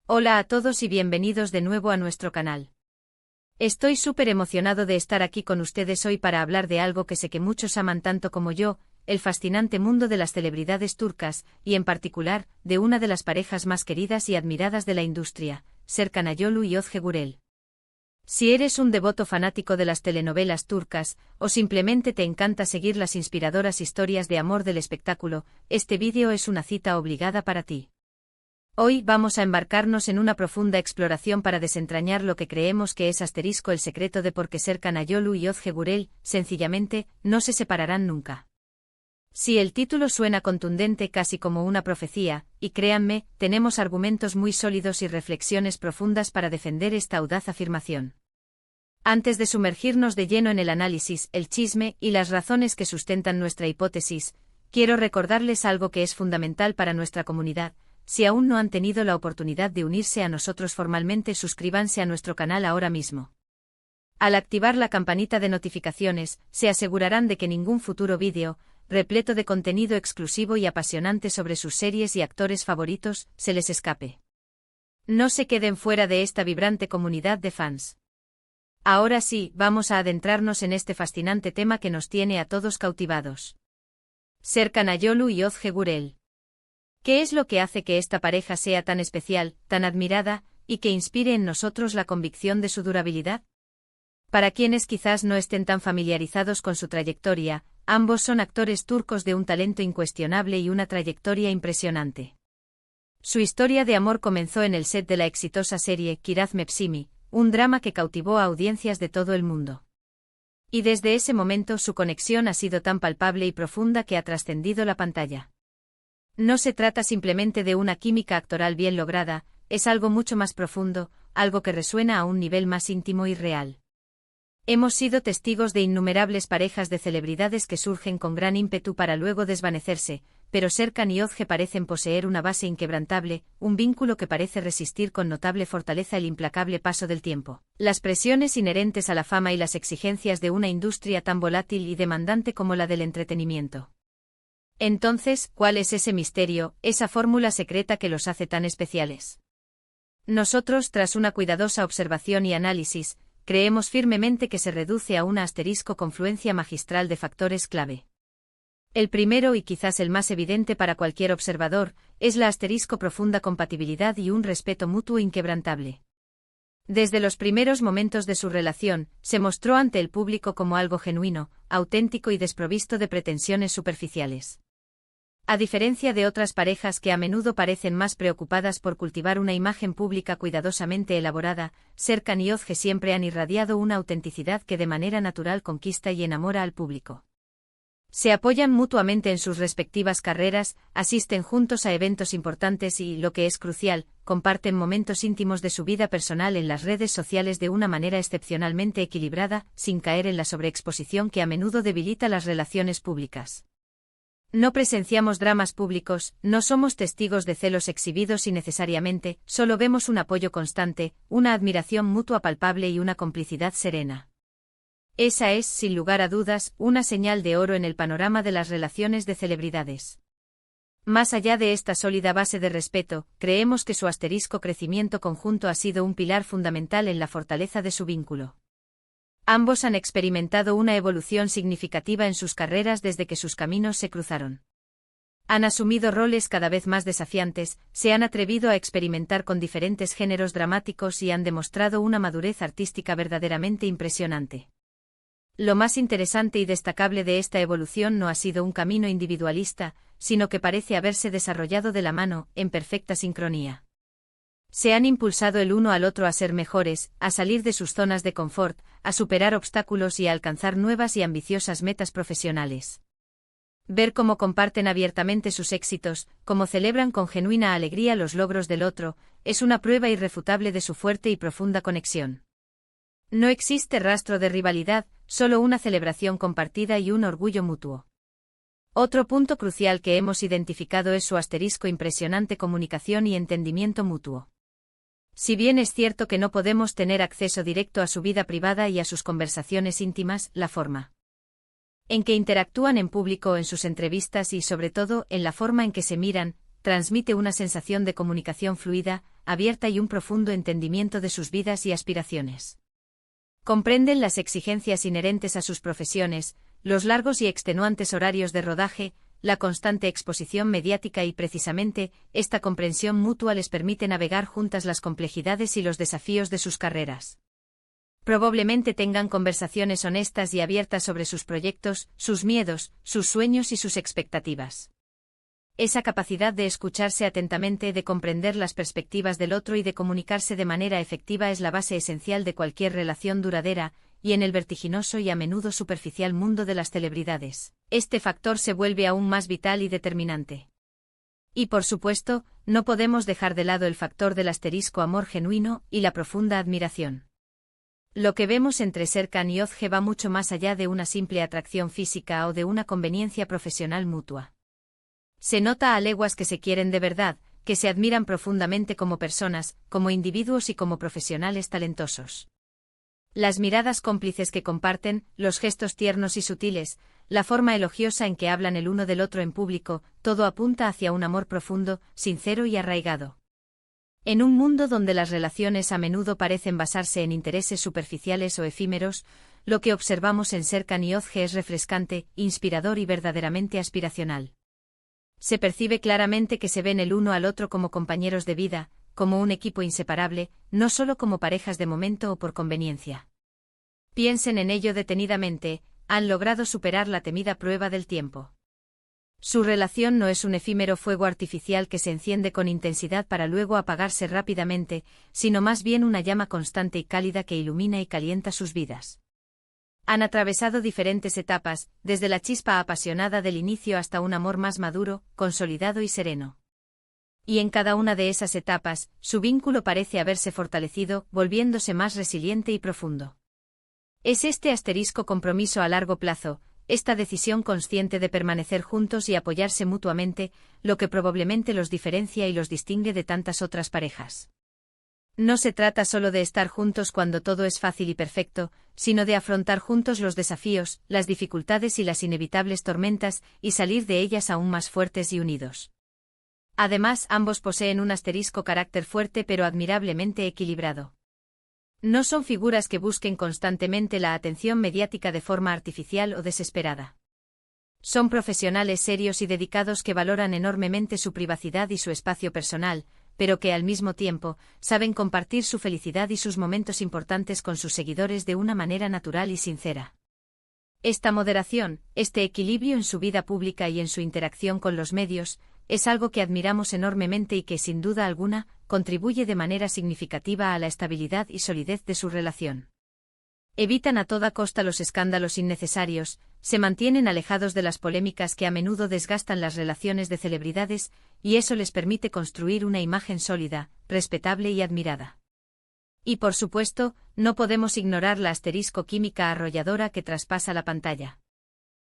Hola a todos y bienvenidos de nuevo a nuestro canal. Estoy súper emocionado de estar aquí con ustedes hoy para hablar de algo que sé que muchos aman tanto como yo, el fascinante mundo de las celebridades turcas, y en particular, de una de las parejas más queridas y admiradas de la industria, Serkan Ayolu y Özge Gürel. Si eres un devoto fanático de las telenovelas turcas, o simplemente te encanta seguir las inspiradoras historias de amor del espectáculo, este vídeo es una cita obligada para ti. Hoy vamos a embarcarnos en una profunda exploración para desentrañar lo que creemos que es el secreto de por qué Serkan Ayolu y Özge Gürel, sencillamente, no se separarán nunca. Sí, el título suena contundente casi como una profecía, y créanme, tenemos argumentos muy sólidos y reflexiones profundas para defender esta audaz afirmación. Antes de sumergirnos de lleno en el análisis, el chisme y las razones que sustentan nuestra hipótesis, quiero recordarles algo que es fundamental para nuestra comunidad. Si aún no han tenido la oportunidad de unirse a nosotros formalmente, suscríbanse a nuestro canal ahora mismo. Al activar la campanita de notificaciones, se asegurarán de que ningún futuro vídeo, repleto de contenido exclusivo y apasionante sobre sus series y actores favoritos, se les escape. No se queden fuera de esta vibrante comunidad de fans. Ahora sí, vamos a adentrarnos en este fascinante tema que nos tiene a todos cautivados. Serkan Ayolu y Özge Gürel. ¿Qué es lo que hace que esta pareja sea tan especial, tan admirada, y que inspire en nosotros la convicción de su durabilidad? Para quienes quizás no estén tan familiarizados con su trayectoria, ambos son actores turcos de un talento incuestionable y una trayectoria impresionante. Su historia de amor comenzó en el set de la exitosa serie Kiraz Mevsimi, un drama que cautivó a audiencias de todo el mundo. Y desde ese momento su conexión ha sido tan palpable y profunda que ha trascendido la pantalla. No se trata simplemente de una química actoral bien lograda, es algo mucho más profundo, algo que resuena a un nivel más íntimo y real. Hemos sido testigos de innumerables parejas de celebridades que surgen con gran ímpetu para luego desvanecerse, pero Serkan y Özge parecen poseer una base inquebrantable, un vínculo que parece resistir con notable fortaleza el implacable paso del tiempo, las presiones inherentes a la fama y las exigencias de una industria tan volátil y demandante como la del entretenimiento. Entonces, ¿cuál es ese misterio, esa fórmula secreta que los hace tan especiales? Nosotros, tras una cuidadosa observación y análisis, creemos firmemente que se reduce a una confluencia magistral de factores clave. El primero y quizás el más evidente para cualquier observador, es la profunda compatibilidad y un respeto mutuo inquebrantable. Desde los primeros momentos de su relación, se mostró ante el público como algo genuino, auténtico y desprovisto de pretensiones superficiales. A diferencia de otras parejas que a menudo parecen más preocupadas por cultivar una imagen pública cuidadosamente elaborada, Serkan y Özge siempre han irradiado una autenticidad que de manera natural conquista y enamora al público. Se apoyan mutuamente en sus respectivas carreras, asisten juntos a eventos importantes y, lo que es crucial, comparten momentos íntimos de su vida personal en las redes sociales de una manera excepcionalmente equilibrada, sin caer en la sobreexposición que a menudo debilita las relaciones públicas. No presenciamos dramas públicos, no somos testigos de celos exhibidos innecesariamente, solo vemos un apoyo constante, una admiración mutua palpable y una complicidad serena. Esa es, sin lugar a dudas, una señal de oro en el panorama de las relaciones de celebridades. Más allá de esta sólida base de respeto, creemos que su crecimiento conjunto ha sido un pilar fundamental en la fortaleza de su vínculo. Ambos han experimentado una evolución significativa en sus carreras desde que sus caminos se cruzaron. Han asumido roles cada vez más desafiantes, se han atrevido a experimentar con diferentes géneros dramáticos y han demostrado una madurez artística verdaderamente impresionante. Lo más interesante y destacable de esta evolución no ha sido un camino individualista, sino que parece haberse desarrollado de la mano, en perfecta sincronía. Se han impulsado el uno al otro a ser mejores, a salir de sus zonas de confort, a superar obstáculos y a alcanzar nuevas y ambiciosas metas profesionales. Ver cómo comparten abiertamente sus éxitos, cómo celebran con genuina alegría los logros del otro, es una prueba irrefutable de su fuerte y profunda conexión. No existe rastro de rivalidad, solo una celebración compartida y un orgullo mutuo. Otro punto crucial que hemos identificado es su impresionante comunicación y entendimiento mutuo. Si bien es cierto que no podemos tener acceso directo a su vida privada y a sus conversaciones íntimas, la forma en que interactúan en público en sus entrevistas y sobre todo en la forma en que se miran, transmite una sensación de comunicación fluida, abierta y un profundo entendimiento de sus vidas y aspiraciones. Comprenden las exigencias inherentes a sus profesiones, los largos y extenuantes horarios de rodaje, la constante exposición mediática y precisamente, esta comprensión mutua les permite navegar juntas las complejidades y los desafíos de sus carreras. Probablemente tengan conversaciones honestas y abiertas sobre sus proyectos, sus miedos, sus sueños y sus expectativas. Esa capacidad de escucharse atentamente, de comprender las perspectivas del otro y de comunicarse de manera efectiva es la base esencial de cualquier relación duradera, y en el vertiginoso y a menudo superficial mundo de las celebridades, este factor se vuelve aún más vital y determinante. Y por supuesto, no podemos dejar de lado el factor del asterisco amor genuino y la profunda admiración. Lo que vemos entre Serkan y Özge va mucho más allá de una simple atracción física o de una conveniencia profesional mutua. Se nota a leguas que se quieren de verdad, que se admiran profundamente como personas, como individuos y como profesionales talentosos. Las miradas cómplices que comparten, los gestos tiernos y sutiles, la forma elogiosa en que hablan el uno del otro en público, todo apunta hacia un amor profundo, sincero y arraigado. En un mundo donde las relaciones a menudo parecen basarse en intereses superficiales o efímeros, lo que observamos en Serkan y Özge es refrescante, inspirador y verdaderamente aspiracional. Se percibe claramente que se ven el uno al otro como compañeros de vida, como un equipo inseparable, no solo como parejas de momento o por conveniencia. Piensen en ello detenidamente, han logrado superar la temida prueba del tiempo. Su relación no es un efímero fuego artificial que se enciende con intensidad para luego apagarse rápidamente, sino más bien una llama constante y cálida que ilumina y calienta sus vidas. Han atravesado diferentes etapas, desde la chispa apasionada del inicio hasta un amor más maduro, consolidado y sereno. Y en cada una de esas etapas, su vínculo parece haberse fortalecido, volviéndose más resiliente y profundo. Es este asterisco compromiso a largo plazo, esta decisión consciente de permanecer juntos y apoyarse mutuamente, lo que probablemente los diferencia y los distingue de tantas otras parejas. No se trata solo de estar juntos cuando todo es fácil y perfecto, sino de afrontar juntos los desafíos, las dificultades y las inevitables tormentas, y salir de ellas aún más fuertes y unidos. Además, ambos poseen un asterisco carácter fuerte pero admirablemente equilibrado. No son figuras que busquen constantemente la atención mediática de forma artificial o desesperada. Son profesionales serios y dedicados que valoran enormemente su privacidad y su espacio personal, pero que al mismo tiempo, saben compartir su felicidad y sus momentos importantes con sus seguidores de una manera natural y sincera. Esta moderación, este equilibrio en su vida pública y en su interacción con los medios, es algo que admiramos enormemente y que, sin duda alguna, contribuye de manera significativa a la estabilidad y solidez de su relación. Evitan a toda costa los escándalos innecesarios, se mantienen alejados de las polémicas que a menudo desgastan las relaciones de celebridades, y eso les permite construir una imagen sólida, respetable y admirada. Y por supuesto, no podemos ignorar la asterisco química arrolladora que traspasa la pantalla.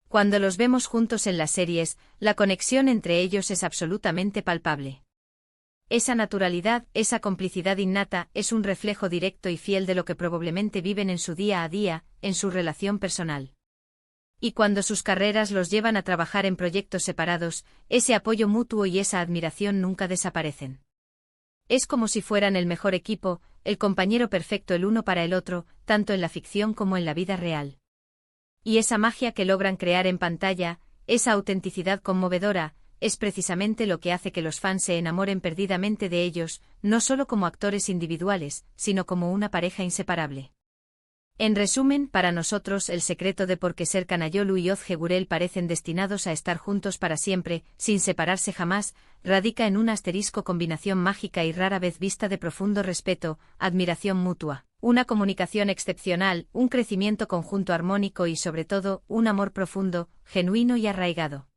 Cuando los vemos juntos en las series, la conexión entre ellos es absolutamente palpable. Esa naturalidad, esa complicidad innata, es un reflejo directo y fiel de lo que probablemente viven en su día a día, en su relación personal. Y cuando sus carreras los llevan a trabajar en proyectos separados, ese apoyo mutuo y esa admiración nunca desaparecen. Es como si fueran el mejor equipo, el compañero perfecto el uno para el otro, tanto en la ficción como en la vida real. Y esa magia que logran crear en pantalla, esa autenticidad conmovedora, es precisamente lo que hace que los fans se enamoren perdidamente de ellos, no solo como actores individuales, sino como una pareja inseparable. En resumen, para nosotros el secreto de por qué Serkan Ayolu y Özge Gürel parecen destinados a estar juntos para siempre, sin separarse jamás, radica en una asterisco combinación mágica y rara vez vista de profundo respeto, admiración mutua, una comunicación excepcional, un crecimiento conjunto armónico y sobre todo, un amor profundo, genuino y arraigado.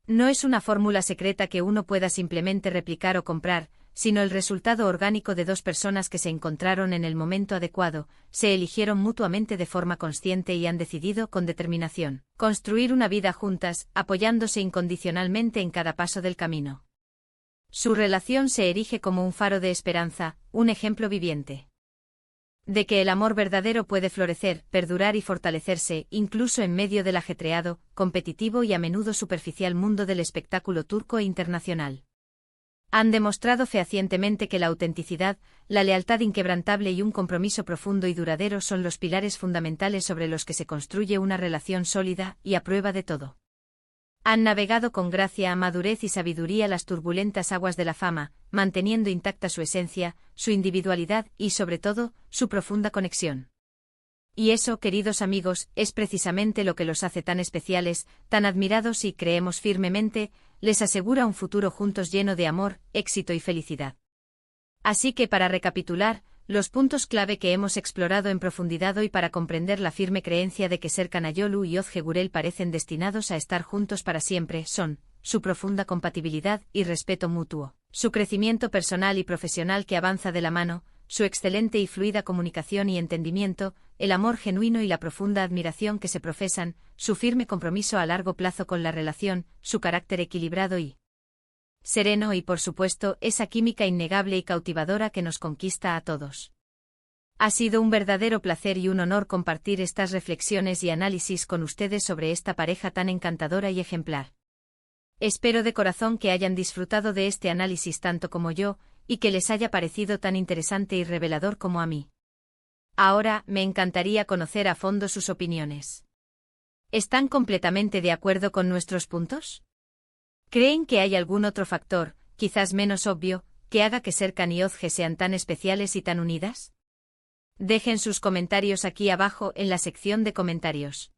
No es una fórmula secreta que uno pueda simplemente replicar o comprar, sino el resultado orgánico de dos personas que se encontraron en el momento adecuado, se eligieron mutuamente de forma consciente y han decidido con determinación construir una vida juntas, apoyándose incondicionalmente en cada paso del camino. Su relación se erige como un faro de esperanza, un ejemplo viviente de que el amor verdadero puede florecer, perdurar y fortalecerse, incluso en medio del ajetreado, competitivo y a menudo superficial mundo del espectáculo turco e internacional. Han demostrado fehacientemente que la autenticidad, la lealtad inquebrantable y un compromiso profundo y duradero son los pilares fundamentales sobre los que se construye una relación sólida y a prueba de todo. Han navegado con gracia, madurez y sabiduría las turbulentas aguas de la fama, manteniendo intacta su esencia, su individualidad y, sobre todo, su profunda conexión. Y eso, queridos amigos, es precisamente lo que los hace tan especiales, tan admirados y, creemos firmemente, les asegura un futuro juntos lleno de amor, éxito y felicidad. Así que para recapitular, los puntos clave que hemos explorado en profundidad hoy para comprender la firme creencia de que Serkan Ayolu y Ozge Gürel parecen destinados a estar juntos para siempre son, su profunda compatibilidad y respeto mutuo, su crecimiento personal y profesional que avanza de la mano, su excelente y fluida comunicación y entendimiento, el amor genuino y la profunda admiración que se profesan, su firme compromiso a largo plazo con la relación, su carácter equilibrado y sereno y, por supuesto, esa química innegable y cautivadora que nos conquista a todos. Ha sido un verdadero placer y un honor compartir estas reflexiones y análisis con ustedes sobre esta pareja tan encantadora y ejemplar. Espero de corazón que hayan disfrutado de este análisis tanto como yo, y que les haya parecido tan interesante y revelador como a mí. Ahora, me encantaría conocer a fondo sus opiniones. ¿Están completamente de acuerdo con nuestros puntos? ¿Creen que hay algún otro factor, quizás menos obvio, que haga que Serkan y Ozge sean tan especiales y tan unidas? Dejen sus comentarios aquí abajo en la sección de comentarios.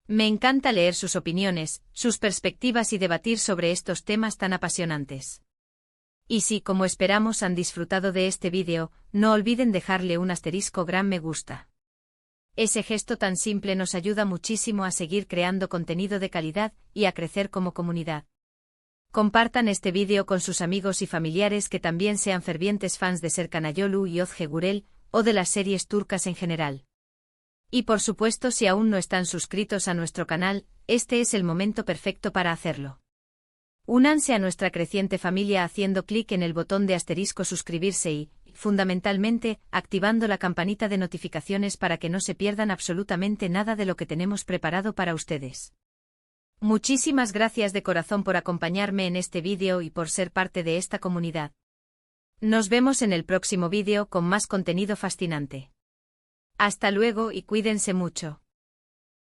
Me encanta leer sus opiniones, sus perspectivas y debatir sobre estos temas tan apasionantes. Y si, como esperamos, han disfrutado de este vídeo, no olviden dejarle un asterisco gran me gusta. Ese gesto tan simple nos ayuda muchísimo a seguir creando contenido de calidad y a crecer como comunidad. Compartan este vídeo con sus amigos y familiares que también sean fervientes fans de Serkan Ayolu y Ozge Gürel, o de las series turcas en general. Y por supuesto, si aún no están suscritos a nuestro canal, este es el momento perfecto para hacerlo. Únanse a nuestra creciente familia haciendo clic en el botón de asterisco suscribirse y, fundamentalmente, activando la campanita de notificaciones para que no se pierdan absolutamente nada de lo que tenemos preparado para ustedes. Muchísimas gracias de corazón por acompañarme en este vídeo y por ser parte de esta comunidad. Nos vemos en el próximo vídeo con más contenido fascinante. Hasta luego y cuídense mucho.